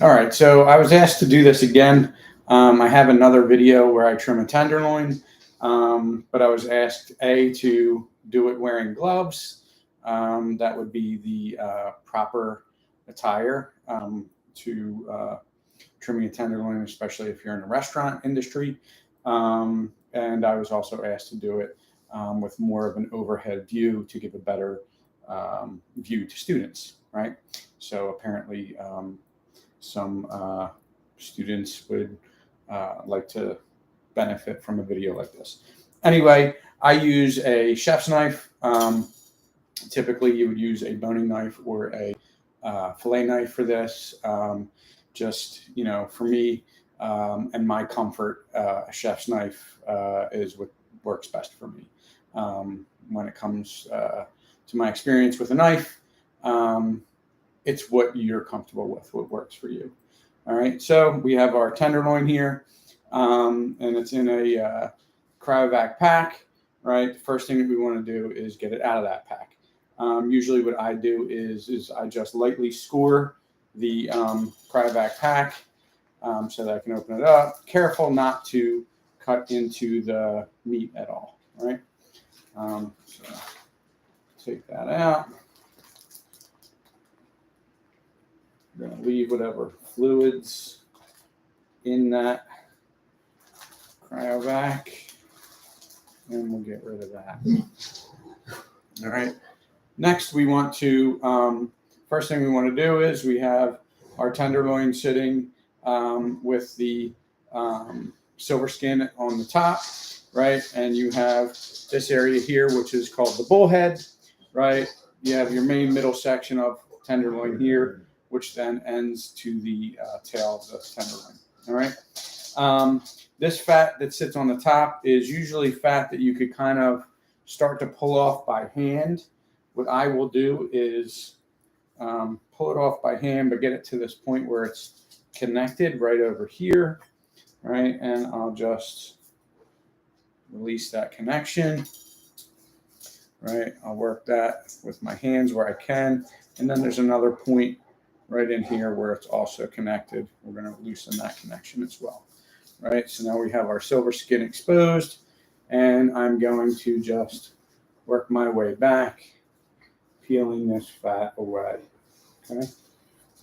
All right, so I was asked to do this again. I have another video where I trim a tenderloin, but I was asked to do it wearing gloves. That would be the proper attire to trimming a tenderloin, especially if you're in the restaurant industry. And I was also asked to do it with more of an overhead view to give a better view to students, right? So apparently, some students would like to benefit from a video like this. Anyway, I use a chef's knife. Typically, you would use a boning knife or a fillet knife for this. Just, for me and my comfort, a chef's knife is what works best for me. When it comes to my experience with a knife, it's what you're comfortable with, what works for you. All right, so we have our tenderloin here, and it's in a cryovac pack, right? The first thing that we want to do is get it out of that pack. Usually what I do is I just lightly score the cryovac pack so that I can open it up. Careful not to cut into the meat at all, right? So take that out. We're going to leave whatever fluids in that cryovac, and we'll get rid of that. All right. Next, we want to, first thing we want to do is we have our tenderloin sitting with the silver skin on the top, right? And you have this area here, which is called the bullhead, right? You have your main middle section of tenderloin here, which then ends to the tail of the tenderloin. All right. This fat that sits on the top is usually fat that you could kind of start to pull off by hand. What I will do is pull it off by hand, but get it to this point where it's connected right over here, right? And I'll just release that connection, right? I'll work that with my hands where I can. And then there's another point right in here where it's also connected. We're going to loosen that connection as well, right? So now we have our silver skin exposed, and I'm going to just work my way back, peeling this fat away, okay?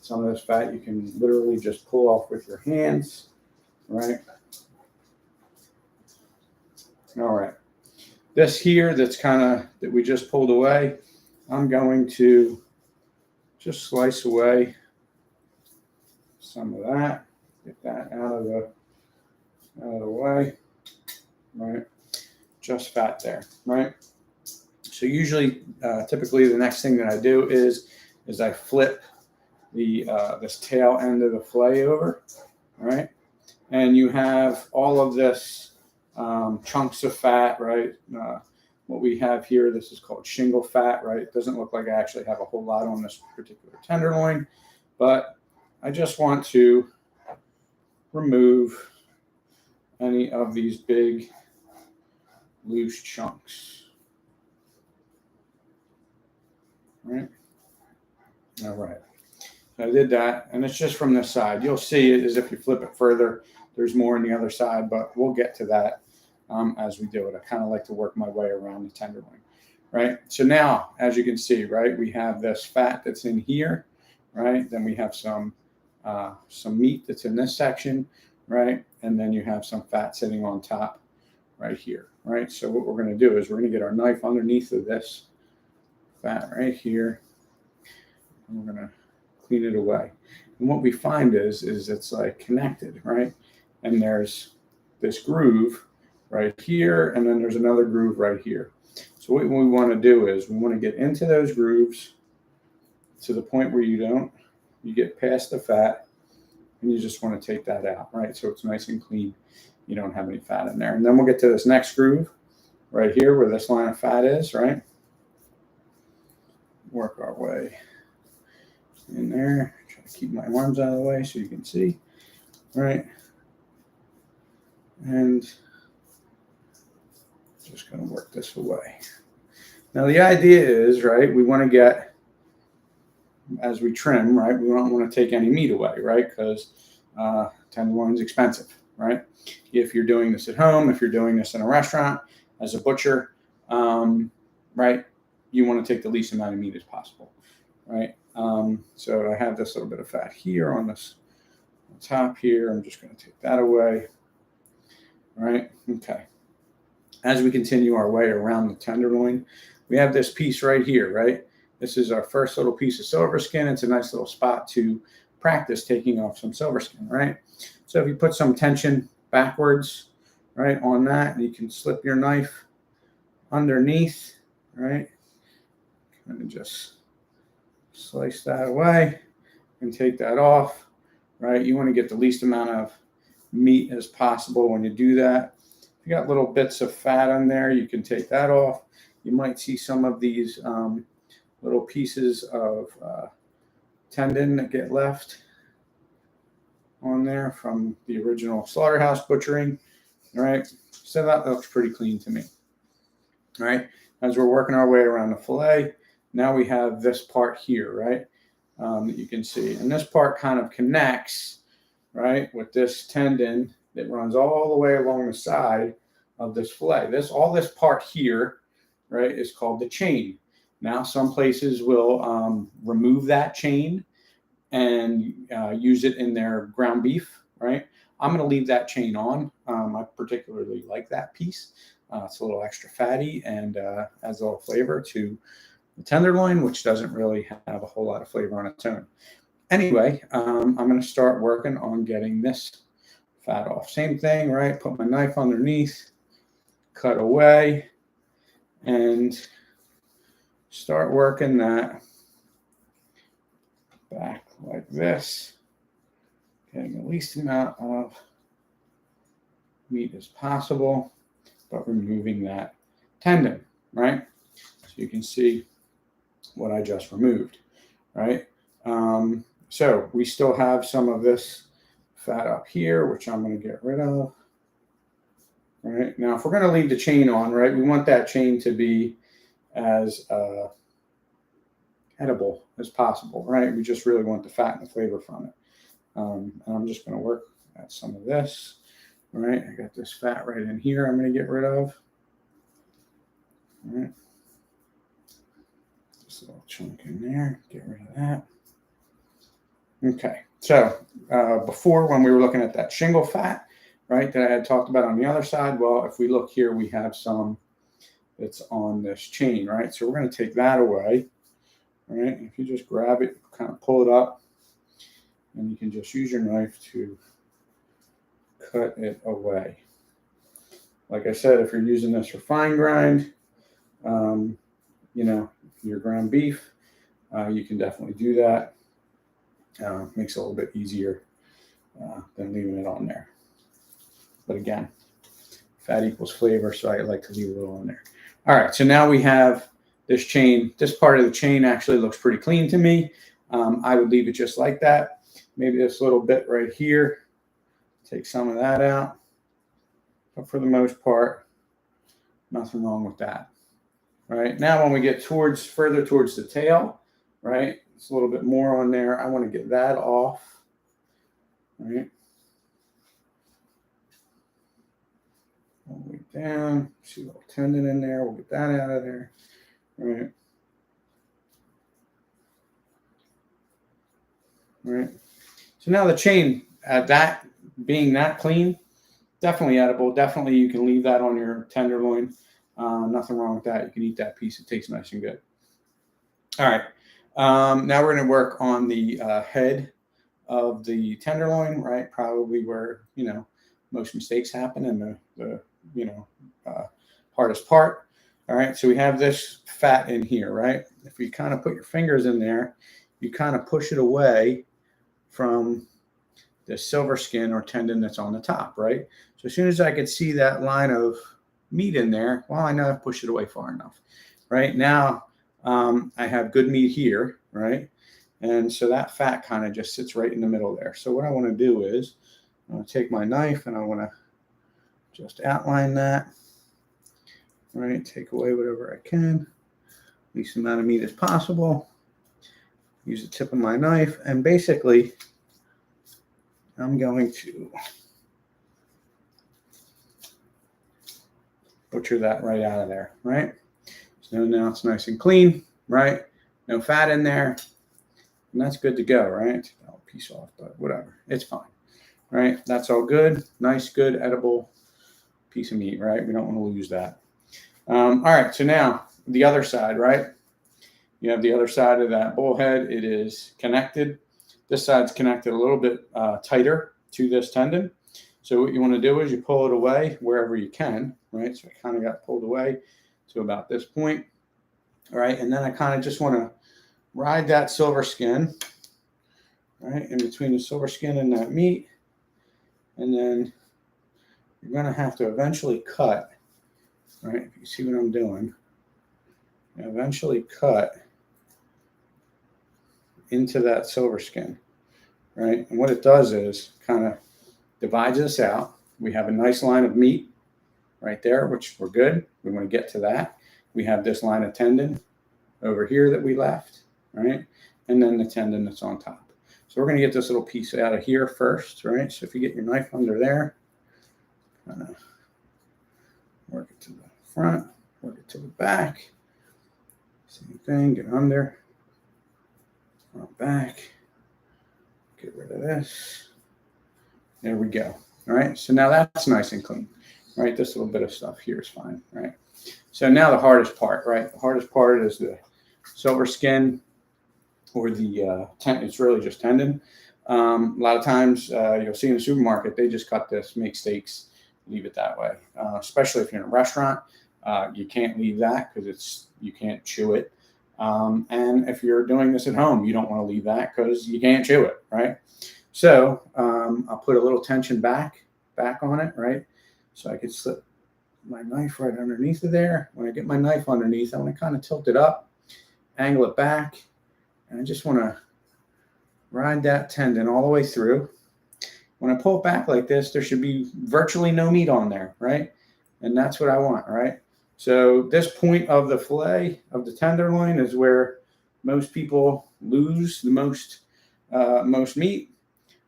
Some of this fat you can literally just pull off with your hands, right? All right. This here that we just pulled away, I'm going to just slice away some of that, get that out of the way, right? Just fat there, right? So usually, typically the next thing that I do is I flip this tail end of the fillet over, all right? And you have all of this chunks of fat, right? What we have here, this is called shingle fat, right? It doesn't look like I actually have a whole lot on this particular tenderloin, but I just want to remove any of these big loose chunks. Right? All right. So I did that, and it's just from this side. You'll see it as if you flip it further. There's more on the other side, but we'll get to that as we do it. I kind of like to work my way around the tenderloin, right? So now, as you can see, right, we have this fat that's in here, right? Then we have some meat that's in this section, right? And then you have some fat sitting on top right here, right? So what we're going to do is we're going to get our knife underneath of this fat right here, and we're going to clean it away. And what we find is it's like connected, right? And there's this groove right here, and then there's another groove right here. So what we want to do is we want to get into those grooves to the point where you get past the fat, and you just want to take that out, right? So it's nice and clean. You don't have any fat in there. And then we'll get to this next groove right here where this line of fat is, right? Work our way in there. Try to keep my arms out of the way so you can see, right? And just going to work this away. Now the idea is, right, we want to get as we trim, right, we don't want to take any meat away, right, because tenderloin is expensive, right? If you're doing this at home, if you're doing this in a restaurant as a butcher, right, you want to take the least amount of meat as possible, right? So I have this little bit of fat here on this top here. I'm just going to take that away, right? Okay. As we continue our way around the tenderloin, we have this piece right here, right? This is our first little piece of silver skin. It's a nice little spot to practice taking off some silver skin, right? So if you put some tension backwards, right, on that, you can slip your knife underneath, right? Kind of just slice that away and take that off, right? You want to get the least amount of meat as possible when you do that. If you got little bits of fat on there, you can take that off. You might see some of these little pieces of tendon that get left on there from the original slaughterhouse butchering, right? So that looks pretty clean to me, right? As we're working our way around the fillet, now we have this part here, right, that you can see. And this part kind of connects, right, with this tendon that runs all the way along the side of this fillet. All this part here, right, is called the chain. Now, some places will remove that chain and use it in their ground beef, right? I'm going to leave that chain on. I particularly like that piece. It's a little extra fatty and adds a little flavor to the tenderloin, which doesn't really have a whole lot of flavor on its own. Anyway, I'm going to start working on getting this fat off. Same thing, right? Put my knife underneath, cut away, and start working that back like this, getting the least amount of meat as possible, but removing that tendon, right? So you can see what I just removed, right? So we still have some of this fat up here, which I'm going to get rid of. All right. Now, if we're going to leave the chain on, right, we want that chain to be as edible as possible, right? We just really want the fat and the flavor from it. And I'm just going to work at some of this, right? I got this fat right in here I'm going to get rid of. All right. Just a little chunk in there, get rid of that. Okay, so before when we were looking at that shingle fat, right, that I had talked about on the other side, well, if we look here, we have some that's on this chain, right? So we're going to take that away, right? If you just grab it, kind of pull it up, and you can just use your knife to cut it away. Like I said, if you're using this for fine grind, you know, your ground beef, you can definitely do that. Makes it a little bit easier than leaving it on there. But again, fat equals flavor, so I like to leave a little on there. All right, so now we have this chain. This part of the chain actually looks pretty clean to me. I would leave it just like that. Maybe this little bit right here, take some of that out. But for the most part, nothing wrong with that. All right, now when we get further towards the tail, right, it's a little bit more on there. I want to get that off, right? All the way down. See a little tendon in there. We'll get that out of there, right? Right. So now the chain, that being that clean, definitely edible. Definitely you can leave that on your tenderloin. Nothing wrong with that. You can eat that piece. It tastes nice and good. All right. Now we're going to work on the head of the tenderloin, right? Probably where, you know, most mistakes happen and the hardest part. All right. So we have this fat in here, right? If you kind of put your fingers in there, you kind of push it away from the silver skin or tendon that's on the top, right? So as soon as I could see that line of meat in there, well, I know I've pushed it away far enough, right? Now I have good meat here, right? And so that fat kind of just sits right in the middle there. So what I want to do is I'm going to take my knife and I want to just outline that, right? Take away whatever I can, least amount of meat as possible. use the tip of my knife, and basically I'm going to butcher that right out of there, right? So now it's nice and clean, right? No fat in there, and that's good to go, right? Take that piece off, but whatever, it's fine, right? That's all good, nice, good, edible piece of meat, right? We don't want to lose that. All right, so now the other side, right? You have the other side of that bullhead. It is connected. This side's connected a little bit tighter to this tendon. So what you want to do is you pull it away wherever you can, right? So I kind of got pulled away to about this point, all right? And then I kind of just want to ride that silver skin, right, in between the silver skin and that meat. And then you're going to have to eventually cut, right? If you see what I'm doing, eventually cut into that silver skin, right? And what it does is kind of divides us out. We have a nice line of meat right there, which we're good. We want to get to that. We have this line of tendon over here that we left, right? And then the tendon that's on top. So we're going to get this little piece out of here first, right? So if you get your knife under there, kind of work it to the front, work it to the back. Same thing, get under, front, back, get rid of this. There we go. All right, so now that's nice and clean, right? This little bit of stuff here is fine, right? So now the hardest part, right? The hardest part is the silver skin, or the it's really just tendon. A lot of times you'll see in the supermarket, they just cut this, make steaks, leave it that way. Especially if you're in a restaurant, you can't leave that because you can't chew it. And if you're doing this at home, you don't want to leave that because you can't chew it, right? So I'll put a little tension back on it, right? So I could slip my knife right underneath of there. When I get my knife underneath, I want to kind of tilt it up, angle it back, and I just want to ride that tendon all the way through. When I pull it back like this, there should be virtually no meat on there, right? And that's what I want, right? So this point of the fillet of the tenderloin is where most people lose the most meat,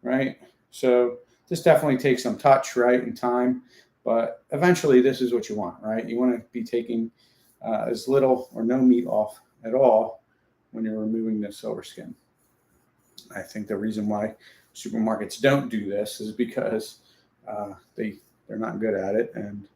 right? So this definitely takes some touch, right, and time, but eventually this is what you want, right? You want to be taking as little or no meat off at all when you're removing the silver skin. I think the reason why supermarkets don't do this is because they're not good at it, and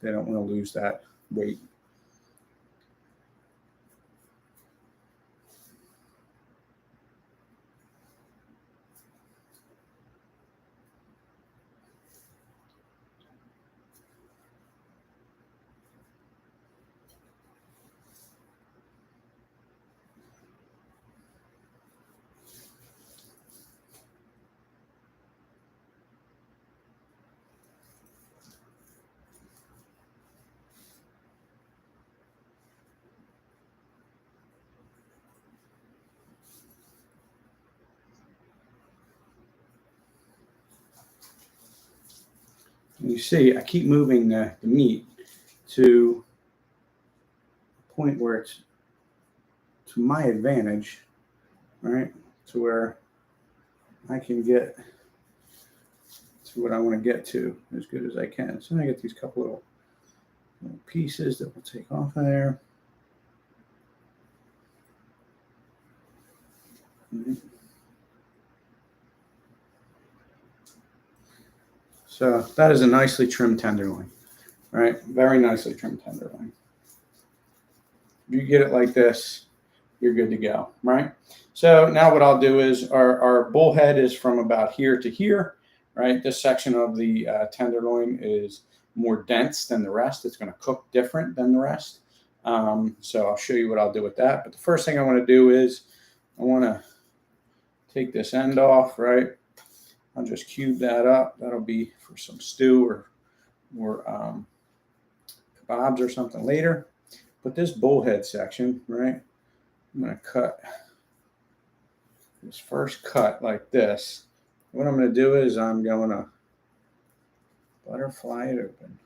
they don't want to lose that weight. And you see, I keep moving the meat to a point where it's to my advantage, right? To where I can get to what I want to get to as good as I can. So I get these couple little pieces that we'll take off of there. So that is a nicely trimmed tenderloin, right? Very nicely trimmed tenderloin. If you get it like this, you're good to go, right? So now what I'll do is our bullhead is from about here to here, right? This section of the tenderloin is more dense than the rest. It's going to cook different than the rest. So I'll show you what I'll do with that. But the first thing I want to do is I want to take this end off, right? I'll just cube that up. That'll be for some stew or kebabs or something later. But this bullhead section, right? I'm going to cut this first cut like this. What I'm going to do is I'm going to butterfly it open.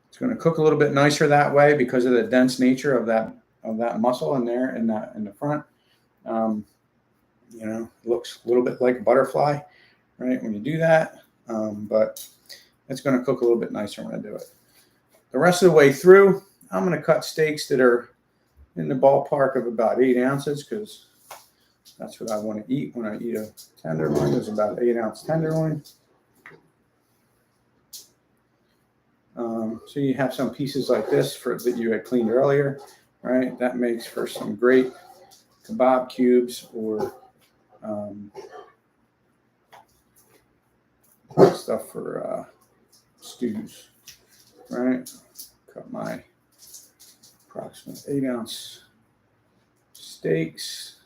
It's going to cook a little bit nicer that way because of the dense nature of that that muscle in there in the front. You know, looks a little bit like a butterfly, right, when you do that. But it's going to cook a little bit nicer when I do it. The rest of the way through, I'm going to cut steaks that are in the ballpark of about 8 ounces, because that's what I want to eat when I eat a tenderloin. Is about 8-ounce tenderloin. So you have some pieces like this that you had cleaned earlier, right? That makes for some great kebab cubes or stuff for stews, right? Cut my approximate 8-ounce steaks.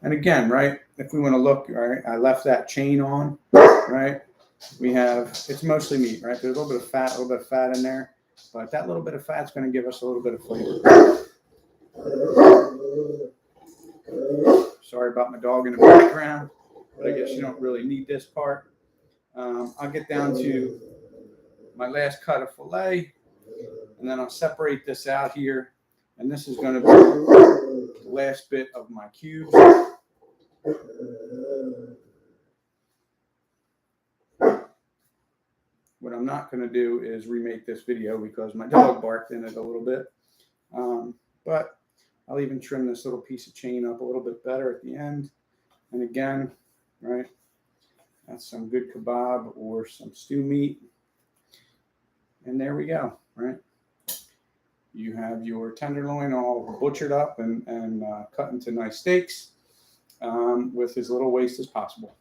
And again, right, if we want to look, right, I left that chain on, right? We have, it's mostly meat, right? There's a little bit of fat in there, but that little bit of fat's going to give us a little bit of flavor. Sorry about my dog in the background, but I guess you don't really need this part. I'll get down to my last cut of filet, and then I'll separate this out here. And this is going to be the last bit of my cubes. What I'm not going to do is remake this video because my dog barked in it a little bit. But I'll even trim this little piece of chain up a little bit better at the end. And again, right, that's some good kebab or some stew meat. And there we go, right? You have your tenderloin all butchered up and cut into nice steaks with as little waste as possible.